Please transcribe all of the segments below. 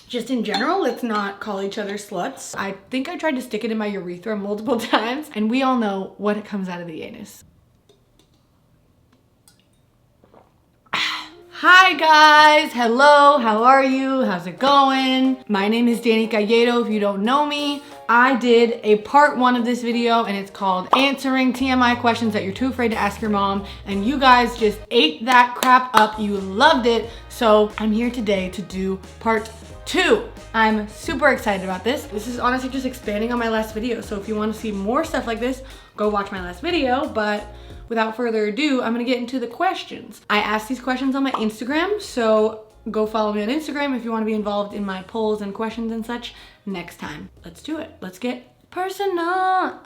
Just in general, let's not call each other sluts. I think I tried to stick it in my urethra multiple times, and we all know what comes out of the anus. Hi guys, hello, how are you? How's it going? My name is Dani Calleiro. If you don't know me, I did a part 1 of this video and it's called answering TMI questions that you're too afraid to ask your mom, and you guys just ate that crap up. You loved it. So I'm here today to do part 2. I'm super excited about this. This is honestly just expanding on my last video. So if you want to see more stuff like this, go watch my last video. But without further ado, I'm gonna get into the questions. I asked these questions on my Instagram, so go follow me on Instagram if you wanna be involved in my polls and questions and such next time. Let's do it. Let's get personal.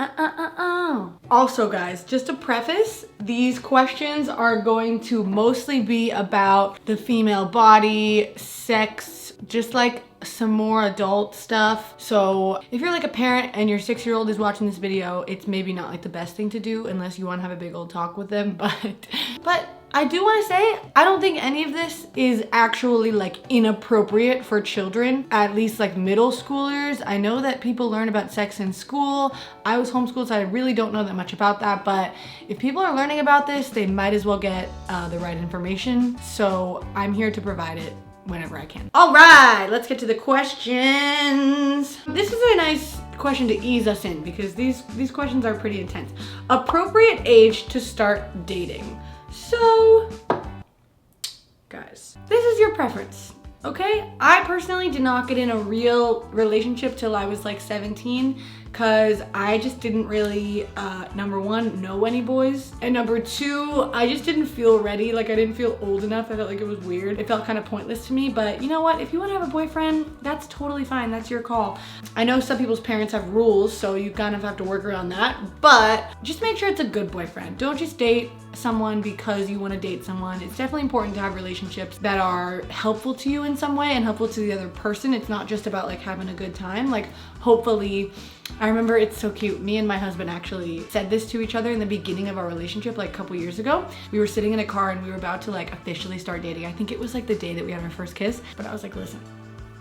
Also guys, just to preface, these questions are going to mostly be about the female body, sex, just like some more adult stuff. So if you're like a parent and your 6-year-old is watching this video, it's maybe not like the best thing to do unless you want to have a big old talk with them. But I do want to say, I don't think any of this is actually like inappropriate for children, at least like middle schoolers. I know that people learn about sex in school. I was homeschooled, so I really don't know that much about that. But if people are learning about this, they might as well get the right information. So I'm here to provide it whenever I can. All right, let's get to the questions. This is a nice question to ease us in because these questions are pretty intense. Appropriate age to start dating. So, guys, this is your preference, okay? I personally did not get in a real relationship till I was like 17 because I just didn't really, number 1, know any boys. And number 2, I just didn't feel ready. Like I didn't feel old enough. I felt like it was weird. It felt kind of pointless to me, but you know what? If you want to have a boyfriend, that's totally fine. That's your call. I know some people's parents have rules, so you kind of have to work around that, but just make sure it's a good boyfriend. Don't just date someone because you want to date someone. It's definitely important to have relationships that are helpful to you in some way and helpful to the other person. It's not just about like having a good time. Like hopefully, I remember it's so cute. Me and my husband actually said this to each other in the beginning of our relationship like a couple years ago. We were sitting in a car and we were about to like officially start dating. I think it was like the day that we had our first kiss, but I was like, listen,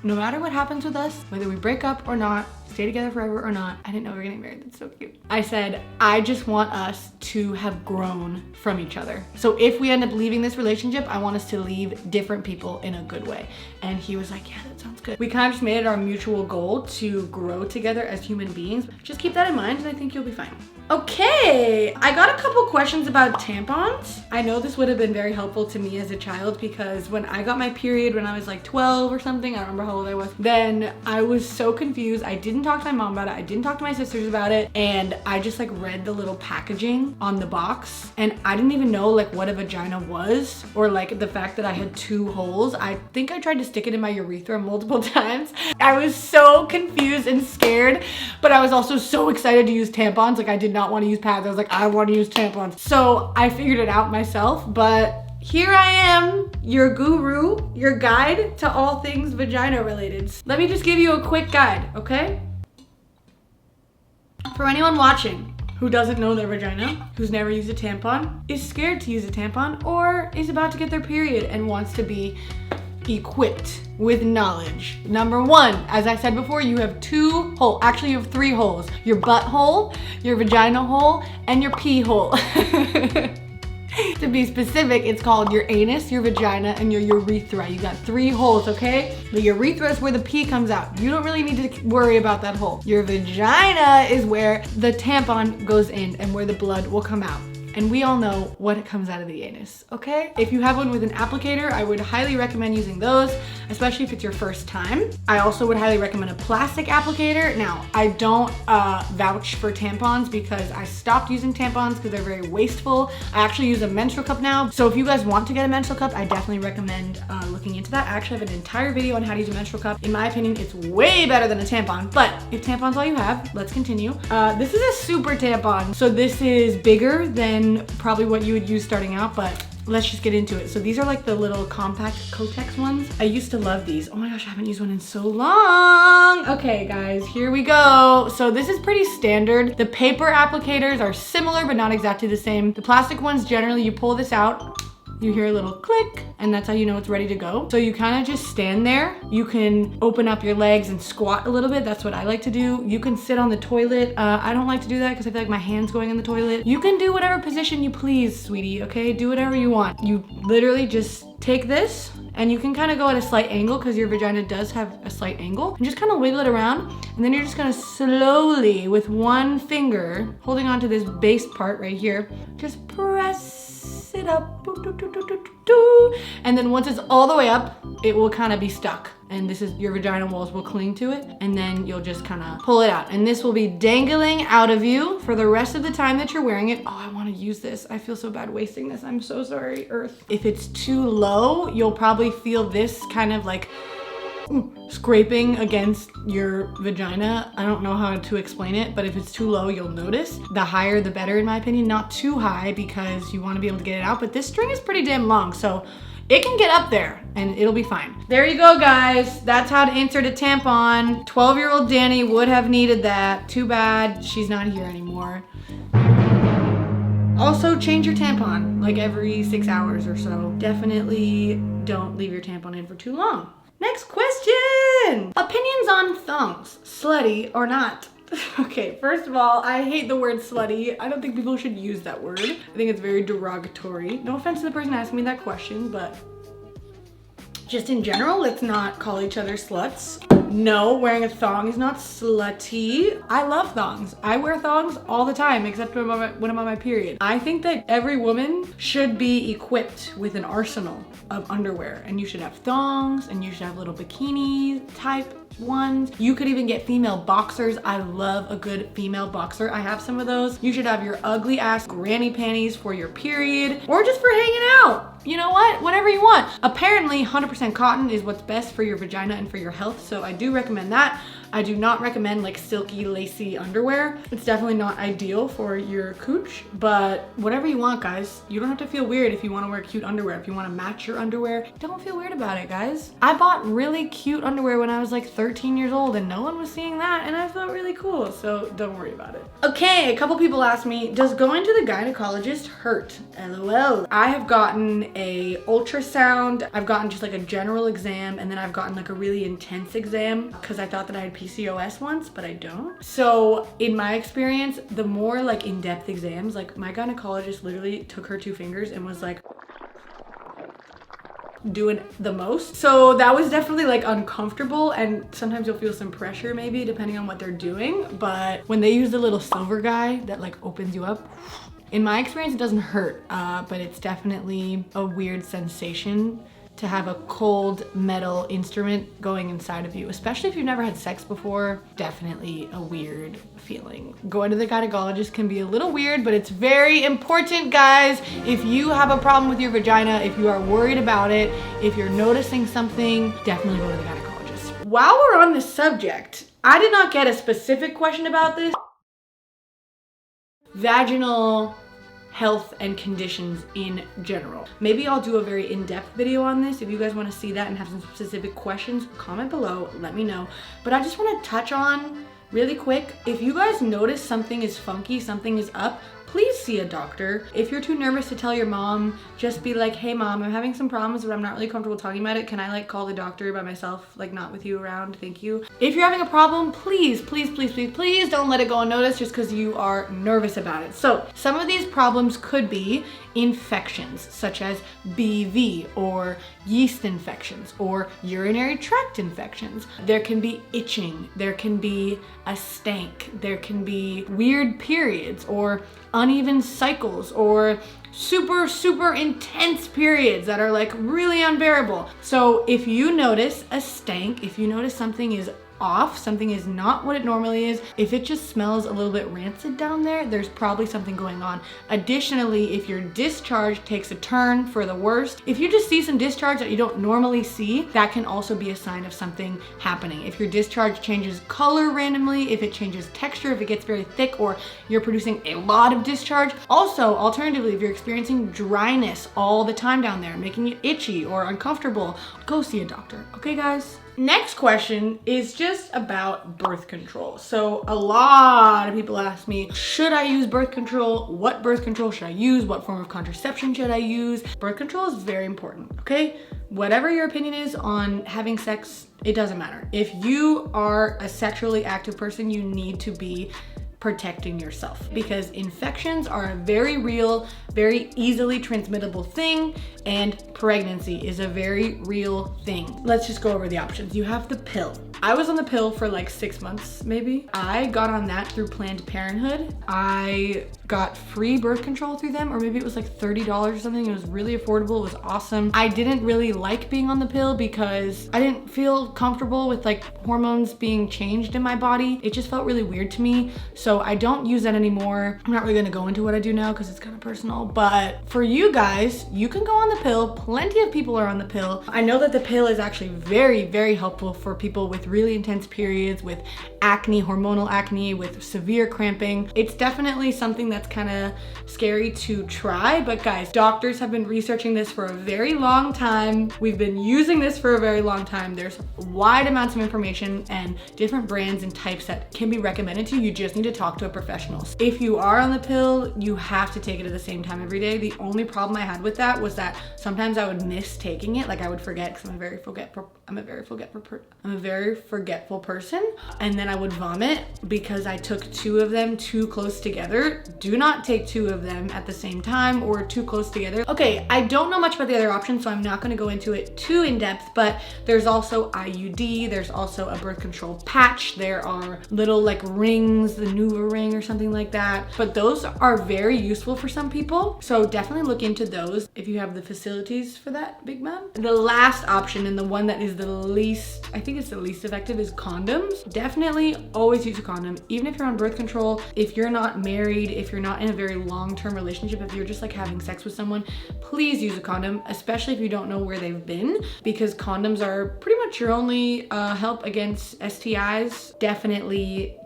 no matter what happens with us, whether we break up or not, stay together forever or not, I didn't know we were getting married. That's so cute. I said, I just want us to have grown from each other. So if we end up leaving this relationship, I want us to leave different people in a good way. And he was like, yeah, that sounds good. We kind of just made it our mutual goal to grow together as human beings. Just keep that in mind and I think you'll be fine. Okay, I got a couple questions about tampons. I know this would have been very helpful to me as a child because when I got my period when I was like 12 or something, I don't remember how old I was, then I was so confused. I didn't talk to my mom about it. I didn't talk to my sisters about it. And I just like read the little packaging on the box and I didn't even know like what a vagina was or like the fact that I had 2 holes. I think I tried to stick it in my urethra multiple times. I was so confused and scared, but I was also so excited to use tampons. Like I did not want to use pads. I was like, I want to use tampons. So I figured it out myself, but here I am, your guru, your guide to all things vagina related. Let me just give you a quick guide, okay? For anyone watching who doesn't know their vagina, who's never used a tampon, is scared to use a tampon, or is about to get their period and wants to be equipped with knowledge. Number 1, as I said before, you have 2 holes. Actually, you have 3 holes. Your butt hole, your vagina hole, and your pee hole. To be specific, it's called your anus, your vagina, and your urethra. You got 3 holes, okay? The urethra is where the pee comes out. You don't really need to worry about that hole. Your vagina is where the tampon goes in and where the blood will come out. And we all know what comes out of the anus, okay? If you have one with an applicator, I would highly recommend using those, especially if it's your first time. I also would highly recommend a plastic applicator. Now, I don't vouch for tampons because I stopped using tampons because they're very wasteful. I actually use a menstrual cup now. So if you guys want to get a menstrual cup, I definitely recommend looking into that. I actually have an entire video on how to use a menstrual cup. In my opinion, it's way better than a tampon, but if tampon's all you have, let's continue. This is a super tampon. So this is bigger than probably what you would use starting out, but let's just get into it. So these are like the little compact Kotex ones. I used to love these. Oh my gosh, I haven't used one in so long. Okay guys, here we go. So this is pretty standard. The paper applicators are similar, but not exactly the same. The plastic ones, generally you pull this out you hear a little click, and that's how you know it's ready to go. So you kind of just stand there. You can open up your legs and squat a little bit. That's what I like to do. You can sit on the toilet. I don't like to do that because I feel like my hand's going in the toilet. You can do whatever position you please, sweetie, okay? Do whatever you want. You literally just take this, and you can kind of go at a slight angle because your vagina does have a slight angle, and just kind of wiggle it around. And then you're just gonna slowly, with one finger, holding on to this base part right here, just press it up. And then once it's all the way up, it will kind of be stuck. And this is, your vagina walls will cling to it, and then you'll just kind of pull it out. And this will be dangling out of you for the rest of the time that you're wearing it. Oh, I want to use this. I feel so bad wasting this. I'm so sorry, Earth. If it's too low, you'll probably feel this kind of like scraping against your vagina. I don't know how to explain it, but if it's too low, you'll notice. The higher, the better, in my opinion. Not too high because you want to be able to get it out, but this string is pretty damn long, so it can get up there and it'll be fine. There you go, guys. That's how to insert a tampon. 12-year-old Dani would have needed that. Too bad she's not here anymore. Also, change your tampon like every 6 hours or so. Definitely don't leave your tampon in for too long. Next question. Opinions on thongs, slutty or not? Okay, first of all, I hate the word slutty. I don't think people should use that word. I think it's very derogatory. No offense to the person asking me that question, but just in general, let's not call each other sluts. No, wearing a thong is not slutty. I love thongs. I wear thongs all the time, except when I'm on my period. I think that every woman should be equipped with an arsenal of underwear, and you should have thongs, and you should have little bikini type ones. You could even get female boxers. I love a good female boxer. I have some of those. You should have your ugly ass granny panties for your period, or just for hanging out. You know what? Whatever you want. Apparently 100% cotton is what's best for your vagina and for your health, so I do recommend that. I do not recommend like silky, lacy underwear. It's definitely not ideal for your cooch, but whatever you want, guys. You don't have to feel weird if you want to wear cute underwear. If you want to match your underwear, don't feel weird about it, guys. I bought really cute underwear when I was like 13 years old and no one was seeing that, and I felt really cool, so don't worry about it. Okay, a couple people asked me, does going to the gynecologist hurt? LOL. I have gotten a ultrasound, I've gotten just like a general exam, and then I've gotten like a really intense exam because I thought that I had PCOS once, but I don't. So in my experience, the more like in-depth exams, like my gynecologist literally took her 2 fingers and was like doing the most. So that was definitely like uncomfortable, and sometimes you'll feel some pressure maybe depending on what they're doing. But when they use the little silver guy that like opens you up, in my experience, it doesn't hurt, but it's definitely a weird sensation to have a cold metal instrument going inside of you, especially if you've never had sex before. Definitely a weird feeling. Going to the gynecologist can be a little weird, but it's very important, guys. If you have a problem with your vagina, if you are worried about it, if you're noticing something, definitely go to the gynecologist. While we're on this subject, I did not get a specific question about this. Vaginal health and conditions in general. Maybe I'll do a very in-depth video on this. If you guys want to see that and have some specific questions, comment below, let me know. But I just want to touch on really quick, if you guys notice something is funky, something is up, please see a doctor. If you're too nervous to tell your mom, just be like, hey mom, I'm having some problems but I'm not really comfortable talking about it. Can I like call the doctor by myself, like not with you around? Thank you. If you're having a problem, please, please, please, please, please don't let it go unnoticed just because you are nervous about it. So some of these problems could be infections such as BV or yeast infections or urinary tract infections. There can be itching, there can be a stank, there can be weird periods or uneven cycles or super intense periods that are like really unbearable. So if you notice a stank, if you notice something is off, something is not what it normally is, if it just smells a little bit rancid down there, there's probably something going on. Additionally, if your discharge takes a turn for the worst, if you just see some discharge that you don't normally see, that can also be a sign of something happening. If your discharge changes color randomly, if it changes texture, if it gets very thick, or you're producing a lot of discharge. Also, alternatively, if you're experiencing dryness all the time down there, making you itchy or uncomfortable, go see a doctor. Okay, guys? Next question is just about birth control. So a lot of people ask me, should I use birth control? What birth control should I use? What form of contraception should I use? Birth control is very important, okay? Whatever your opinion is on having sex, it doesn't matter. If you are a sexually active person, you need to be protecting yourself, because infections are a very real, very easily transmittable thing, and pregnancy is a very real thing. Let's just go over the options. You have the pill. I was on the pill for like 6 months, maybe. I got on that through Planned Parenthood. I got free birth control through them, or maybe it was like $30 or something. It was really affordable. It was awesome. I didn't really like being on the pill because I didn't feel comfortable with like hormones being changed in my body. It just felt really weird to me. So I don't use that anymore. I'm not really gonna go into what I do now because it's kind of personal, but for you guys, you can go on the pill. Plenty of people are on the pill. I know that the pill is actually very, very helpful for people with really intense periods, with acne, hormonal acne, with severe cramping. It's definitely something that's kind of scary to try, but guys, doctors have been researching this for a very long time. We've been using this for a very long time. There's wide amounts of information and different brands and types that can be recommended to you. You just need to talk to a professional. If you are on the pill, you have to take it at the same time every day. The only problem I had with that was that sometimes I would miss taking it. Like I would forget, because I'm a very forgetful person. And then I would vomit because I took 2 of them too close together. Do not take 2 of them at the same time or too close together. Okay, I don't know much about the other options, so I'm not gonna go into it too in depth, but there's also IUD, there's also a birth control patch, there are little like rings, the Nuva ring or something like that, but those are very useful for some people. So definitely look into those if you have the facilities for that, big man. The last option, and the one that is the least, I think it's the least effective, is condoms. Definitely always use a condom, even if you're on birth control, if you're not married, if you're not in a very long-term relationship, if you're just like having sex with someone, please use a condom, especially if you don't know where they've been, because condoms are pretty much your only help against STIs. Definitely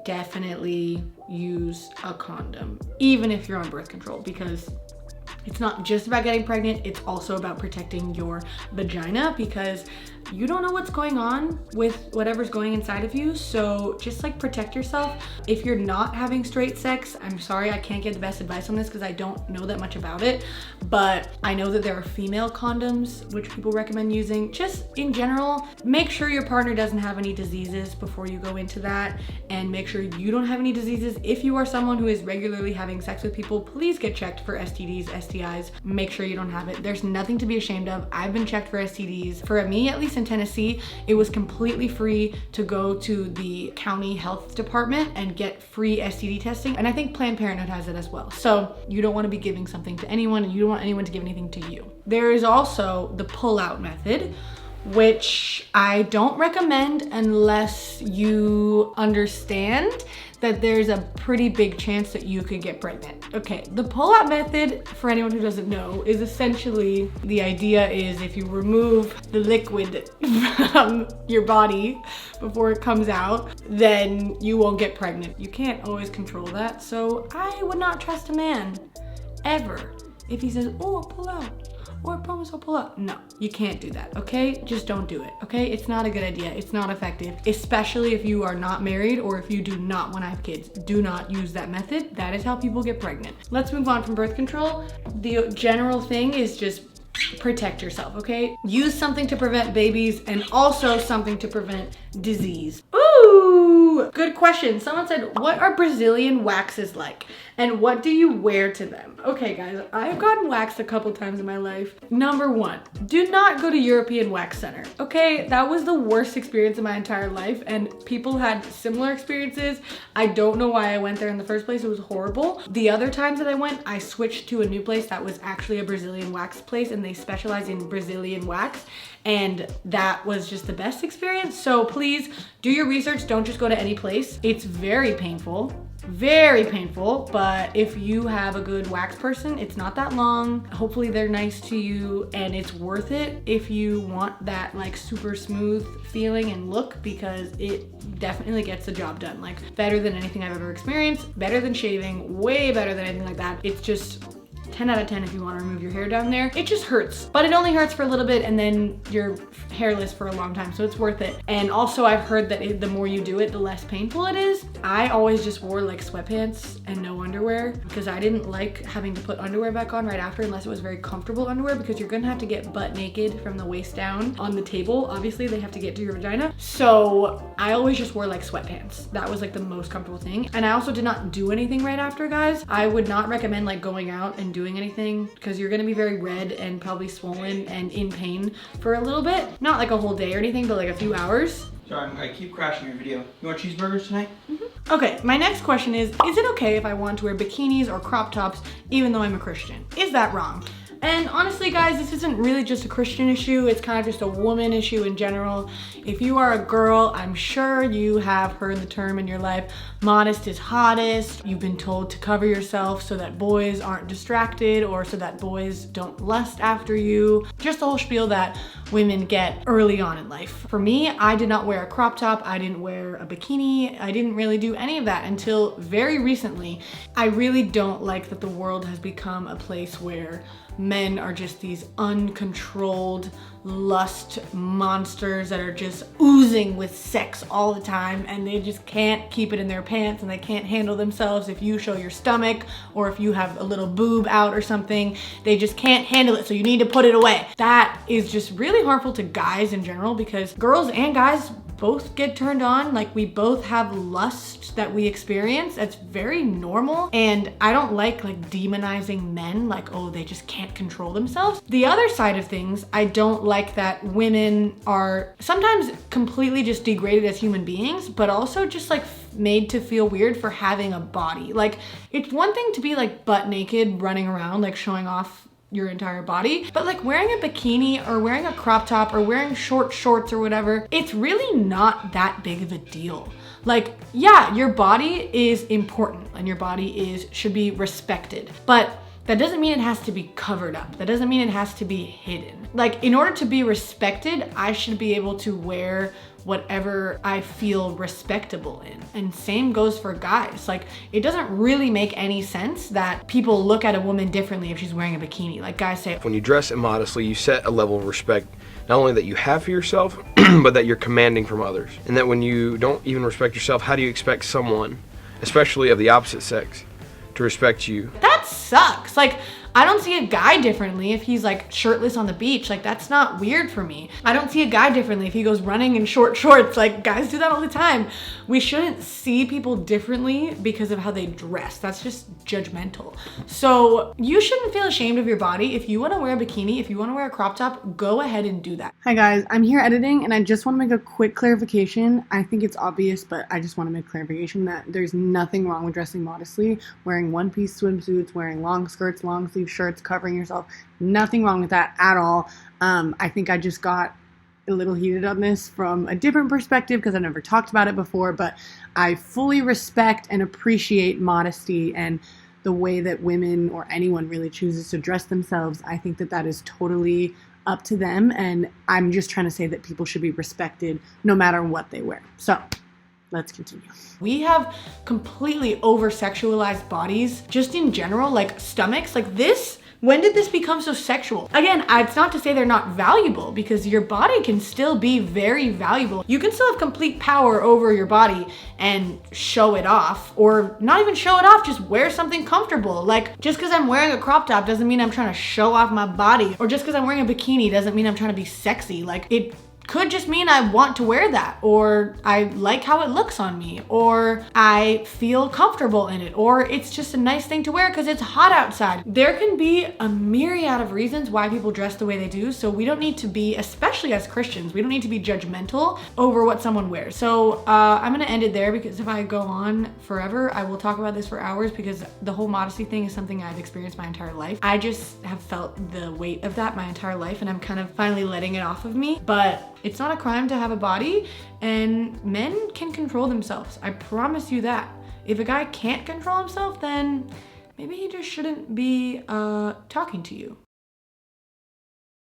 use a condom, even if you're on birth control, because it's not just about getting pregnant, it's also about protecting your vagina, because you don't know what's going on with whatever's going inside of you. So just like protect yourself. If you're not having straight sex, I'm sorry, I can't give the best advice on this because I don't know that much about it, but I know that there are female condoms which people recommend using. Just in general, make sure your partner doesn't have any diseases before you go into that, and make sure you don't have any diseases. If you are someone who is regularly having sex with people, please get checked for STDs, STIs. Make sure you don't have it. There's nothing to be ashamed of. I've been checked for STDs. For me, at least in Tennessee, it was completely free to go to the county health department and get free STD testing. And I think Planned Parenthood has it as well. So you don't want to be giving something to anyone, and you don't want anyone to give anything to you. There is also the pull-out method, which I don't recommend unless you understand that there's a pretty big chance that you could get pregnant. Okay, the pull-out method, for anyone who doesn't know, is essentially, the idea is if you remove the liquid from your body before it comes out, then you won't get pregnant. You can't always control that, so I would not trust a man, ever, if he says, oh, I'll pull out, or I promise I'll pull out. No, you can't do that, okay? Just don't do it, okay? It's not a good idea. It's not effective, especially if you are not married or if you do not want to have kids. Do not use that method. That is how people get pregnant. Let's move on from birth control. The general thing is just protect yourself, okay? Use something to prevent babies and also something to prevent disease. Ooh, good question. Someone said, what are Brazilian waxes like? And what do you wear to them? Okay guys, I've gotten waxed a couple times in my life. Number 1, do not go to European Wax Center, okay? That was the worst experience of my entire life, and people had similar experiences. I don't know why I went there in the first place. It was horrible. The other times that I went, I switched to a new place that was actually a Brazilian wax place, and they specialize in Brazilian wax, and that was just the best experience. So please do your research. Don't just go to any place. It's very painful, but if you have a good wax person, it's not that long. Hopefully they're nice to you, and it's worth it if you want that like super smooth feeling and look, because it definitely gets the job done. Like better than anything I've ever experienced, better than shaving, way better than anything like that. It's just 10 out of 10 if you want to remove your hair down there. It just hurts, but it only hurts for a little bit and then you're hairless for a long time, so it's worth it. And also I've heard that the more you do it, the less painful it is. I always just wore like sweatpants and no underwear because I didn't like having to put underwear back on right after unless it was very comfortable underwear, because you're gonna have to get butt naked from the waist down on the table. Obviously they have to get to your vagina. So I always just wore like sweatpants. That was like the most comfortable thing. And I also did not do anything right after, guys. I would not recommend like going out and doing anything because you're gonna be very red and probably swollen and in pain for a little bit. Not like a whole day or anything, but like a few hours. Sorry, I keep crashing your video. You want cheeseburgers tonight? Okay, my next question is it okay if I want to wear bikinis or crop tops even though I'm a Christian? Is that wrong? And honestly, guys, this isn't really just a Christian issue. It's kind of just a woman issue in general. If you are a girl, I'm sure you have heard the term in your life, modest is hottest. You've been told to cover yourself so that boys aren't distracted or so that boys don't lust after you. Just the whole spiel that women get early on in life. For me, I did not wear a crop top. I didn't wear a bikini. I didn't really do any of that until very recently. I really don't like that the world has become a place where men are just these uncontrolled lust monsters that are just oozing with sex all the time, and they just can't keep it in their pants and they can't handle themselves. If you show your stomach or if you have a little boob out or something, they just can't handle it, so you need to put it away. That is just really harmful to guys in general, because girls and guys both get turned on. Like, we both have lust that we experience. That's very normal. And I don't like demonizing men, like, oh, they just can't control themselves. The other side of things, I don't like that women are sometimes completely just degraded as human beings, but also just like made to feel weird for having a body. Like, it's one thing to be like butt naked running around, like showing off your entire body, but like wearing a bikini or wearing a crop top or wearing short shorts or whatever, it's really not that big of a deal. Like, yeah, your body is important and your body should be respected, but that doesn't mean it has to be covered up. That doesn't mean it has to be hidden. Like, in order to be respected, I should be able to wear whatever I feel respectable in. And same goes for guys. Like, it doesn't really make any sense that people look at a woman differently if she's wearing a bikini. Like, guys say, when you dress immodestly, you set a level of respect, not only that you have for yourself, but that you're commanding from others. And that when you don't even respect yourself, how do you expect someone, especially of the opposite sex, to respect you? That sucks. Like, I don't see a guy differently if he's like shirtless on the beach. Like, that's not weird for me. I don't see a guy differently if he goes running in short shorts. Like, guys do that all the time. We shouldn't see people differently because of how they dress. That's just judgmental. So you shouldn't feel ashamed of your body. If you want to wear a bikini, if you want to wear a crop top, go ahead and do that. Hi guys, I'm here editing and I just want to make a quick clarification. I think it's obvious, but I just want to make clarification that there's nothing wrong with dressing modestly, wearing one-piece swimsuits, wearing long skirts, long sleeve shirts, covering yourself. Nothing wrong with that at all. I think I just got a little heated on this from a different perspective because I've never talked about it before, but I fully respect and appreciate modesty and the way that women or anyone really chooses to dress themselves. I think that that is totally up to them, and I'm just trying to say that people should be respected no matter what they wear. So let's continue. We have completely over-sexualized bodies just in general, like stomachs, like this. When did this become so sexual? Again, it's not to say they're not valuable, because your body can still be very valuable. You can still have complete power over your body and show it off, or not even show it off, just wear something comfortable. Like, just because I'm wearing a crop top doesn't mean I'm trying to show off my body, or just because I'm wearing a bikini doesn't mean I'm trying to be sexy. Like, it could just mean I want to wear that, or I like how it looks on me, or I feel comfortable in it, or it's just a nice thing to wear because it's hot outside. There can be a myriad of reasons why people dress the way they do, so we don't need to be, especially as Christians, we don't need to be judgmental over what someone wears. So I'm gonna end it there, because if I go on forever, I will talk about this for hours, because the whole modesty thing is something I've experienced my entire life. I just have felt the weight of that my entire life, and I'm kind of finally letting it off of me. But it's not a crime to have a body, and men can control themselves. I promise you that. If a guy can't control himself, then maybe he just shouldn't be talking to you.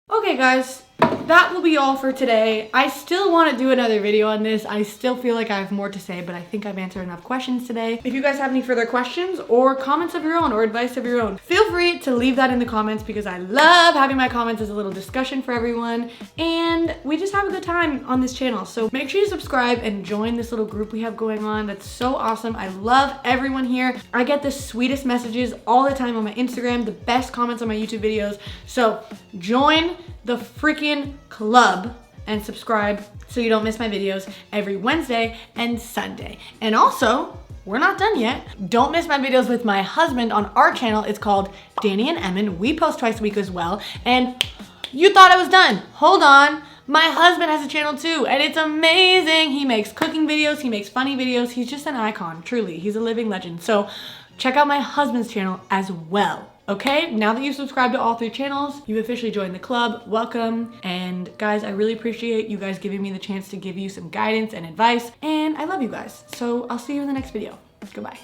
Okay guys, that will be all for today. I still want to do another video on this. I still feel like I have more to say, but I think I've answered enough questions today. If you guys have any further questions or comments of your own or advice of your own, feel free to leave that in the comments because I love having my comments as a little discussion for everyone. And we just have a good time on this channel. So make sure you subscribe and join this little group we have going on. That's so awesome. I love everyone here. I get the sweetest messages all the time on my Instagram, the best comments on my YouTube videos. So join the freaking club and subscribe so you don't miss my videos every Wednesday and Sunday. And also, we're not done yet. Don't miss my videos with my husband on our channel. It's called Dani and Emmyn. We post twice a week as well. And you thought I was done. Hold on. My husband has a channel too, and it's amazing. He makes cooking videos. He makes funny videos. He's just an icon, truly. He's a living legend. So check out my husband's channel as well. Okay, now that you've subscribed to all 3 channels, you've officially joined the club. Welcome. And guys, I really appreciate you guys giving me the chance to give you some guidance and advice. And I love you guys. So I'll see you in the next video. Goodbye.